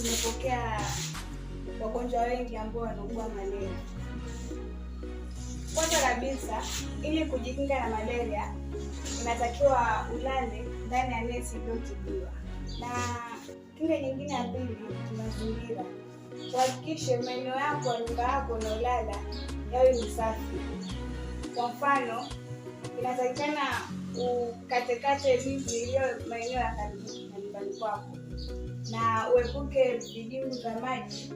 tumepokea wagonjwa wengi ambao wanaugua malaria. Kwanza kabisa, ili kujikinga na malaria, inatakiwa ulale ndani ya neti iliyotibiwa. Na kinga nyingine ya pili, mazingira. Tuhakikishe maeneo yako ya nyumba yako unaolala yawe ni safi. Kwa mfano, inatakikana ukatekate miti iliyo maeneo ya karibu na nyumbani kwako, na uepuke vidimbwi vya maji.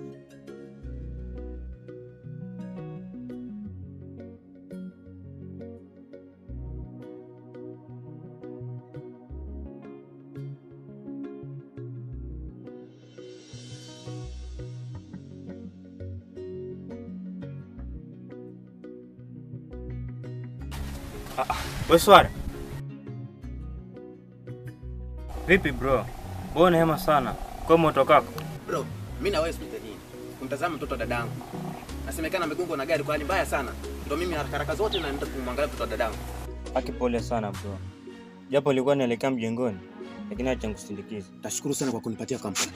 Wewe Swara. Vipi bro? Mbona hema sana? Kwa motokako? Bro, mimi na wewe hospitalini. Kumtazama mtoto wa dadangu. Nasemekana amegongwa na gari kwa hali mbaya sana. Ndio mimi haraka zote naenda kumwangalia mtoto wa dadangu. Pole sana bro. Japo nilikuwa naelekea mjengoni, lakini acha nikusindikize. Tashukuru sana kwa kunipatia kampani.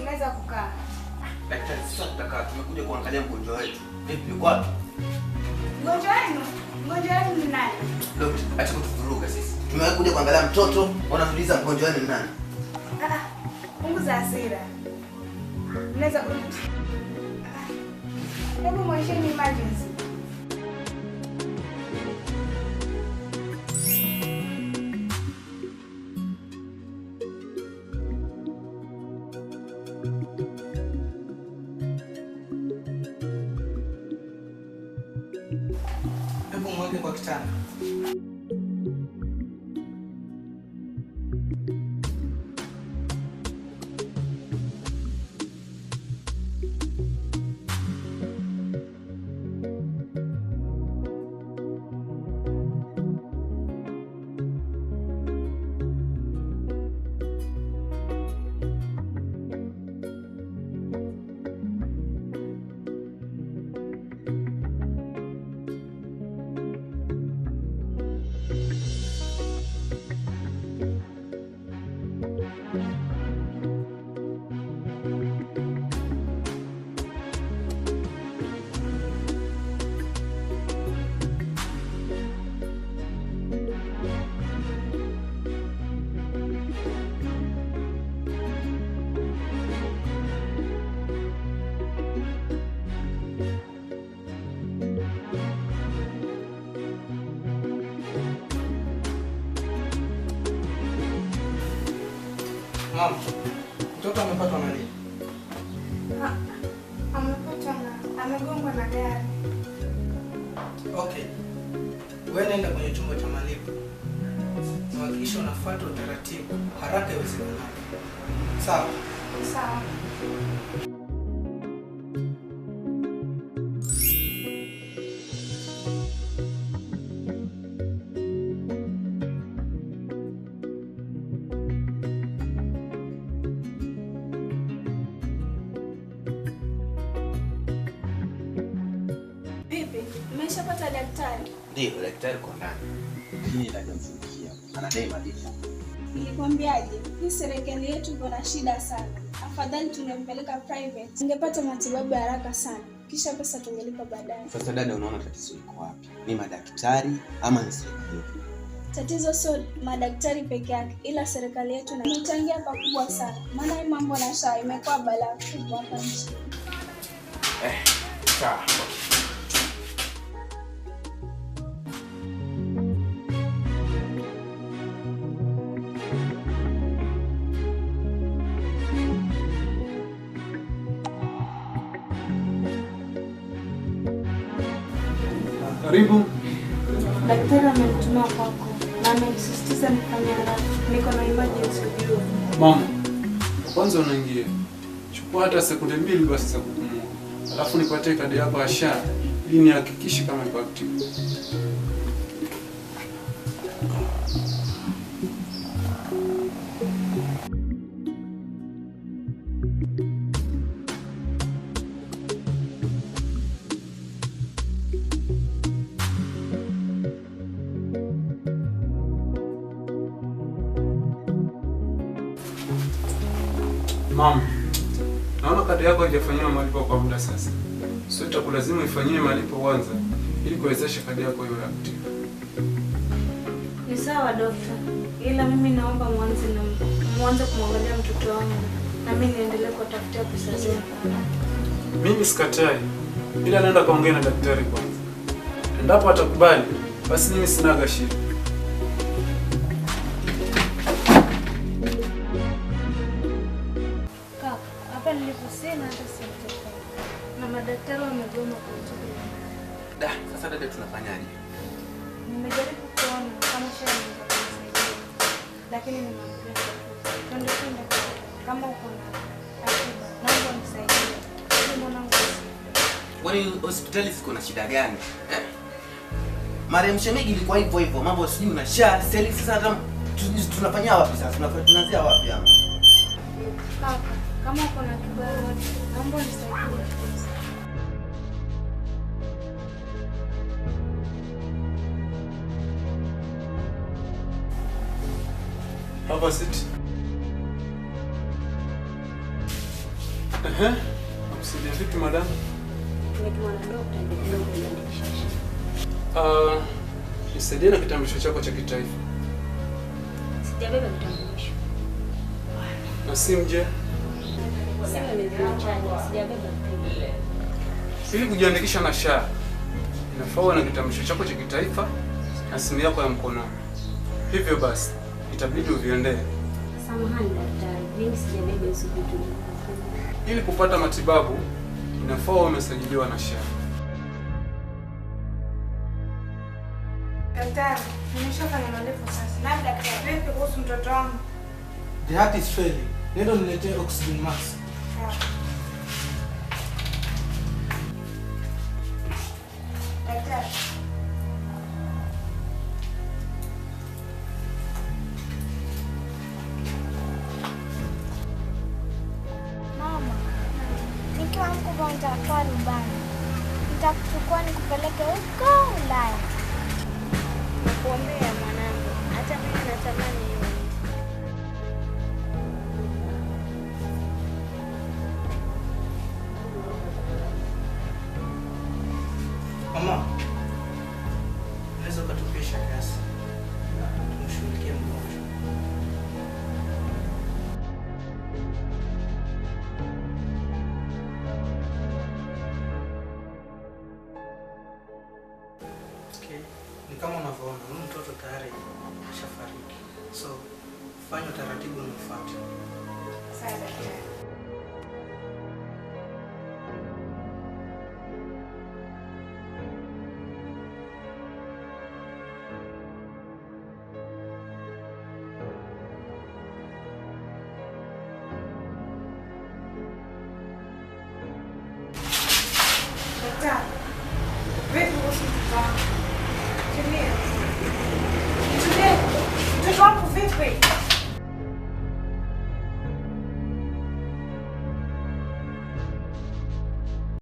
Unaweza kukaa. Daktari, sasa tutakaa. Tumekuja kuangalia mgonjwa wetu. Vipi, uko wapi? Mgonjwa wenu ni nani? Daktari, acha kutuvuruga sisi. Tumekuja kuangalia mtoto, wanatuuliza mgonjwa wenu ni nani? Punguza hasira. Unaweza hebu mwisheni emergency. Hebu mweke kwa kitanda. Mama, mtoto amepatwa na nini? Amegongwa na gari. Okay. Wewe nenda kwenye chumba cha malipo. Hakikisha unafuata utaratibu haraka iwezekanavyo. Sawa? Sawa. Umeshapata daktari? Ndio, daktari kwa ndani. Lakini hajamfikia. Anadai malipo. Nilikwambiaje? Hii serikali yetu iko na shida sana. Afadhali tungempeleka private. Tungepata matibabu ya haraka sana. Kisha pesa tungelipa baadaye. Sasa dada, unaona tatizo liko wapi? Ni madaktari ama ni serikali yetu? Tatizo sio madaktari peke yake, ila serikali yetu imechangia pakubwa sana. Maana hii mambo na SHA imekuwa balaa kubwa hapa nchini. Sawa. Karibu. Daktari amenituma kwako na amenisisitiza nifanye haraka. Niko na emergency ujue. Mama, kwanza unaingia. Chukua hata sekunde 2 basi za kupumua. Alafu nipatie kadi yako ya SHA ili nihakikishe kama iko active. Mama, naona kadi yako haijafanyiwa malipo kwa muda sasa. So itakulazimu ifanyie malipo kwanza ili kuwezesha kadi yako iwe active. Ni sawa dokta, ila mimi naomba mwanze kumwangalia mtoto wangu na mimi niendelee kutafutia pesa zangu. Mimi sikatai, ila naenda kaongea na daktari kwanza. Endapo atakubali, basi mimi sina shida. Kaka, hapa niliposema hata sitatoka. Na madaktari wamegoma kutoka. Sasa dada tunafanyaje? Nimejaribu kuona kama shida inaweza kusaidia. Lakini nimemwambia twende kama uko na akiba, naomba nisaidie. Ili mwanangu Kwani hospitali ziko na shida gani? Mariam Shemegi ilikuwa hivyo hivyo, mambo sijui na SHA, seli sasa hata tunafanyia wapi sasa? Tunaanzia wapi hapa? kaka, kama uko na akiba yote, naomba nisaidie. Hapa sit. Msaidia vipi madam? Nimetumwa na daktari ndio kuandikisha. Nisaidie na kitambulisho chako cha kitaifa. Sijabeba kitambulisho. Na simu je? Sasa nimechana, sijabeba pia. Ili kujiandikisha na SHA, inafaa uwe na kitambulisho chako cha kitaifa na simu yako ya mkono. Hivyo basi, itabidi uviendee. Samahani daktari, mimi sijabeba hizo vitu. Ili kupata matibabu, inafaa uwe umesajiliwa na SHA. Daktari, nimeshafanya malipo sasa. Na daktari, vipi kuhusu mtoto wangu? The heart is failing. Nenda niletee oxygen mask. Sawa. Daktari. Mama, nikiwa mkubwa nitakuwa nyumbani. Nitakuchukua nikupeleke huko Ulaya. Nakuombea mwanangu, hata mimi natamani hiyo. Mama, unaweza ukatupisha kiasi. Tumshughulikie mgonjwa. Okay. Ni kama unavyoona, huyu mtoto tayari ashafariki. So, fanya utaratibu unaofuata. Sawa daktari. Daktari, vipi kuhusu mtoto wangu? Tulia. Tulia. Mtoto wangu vipi?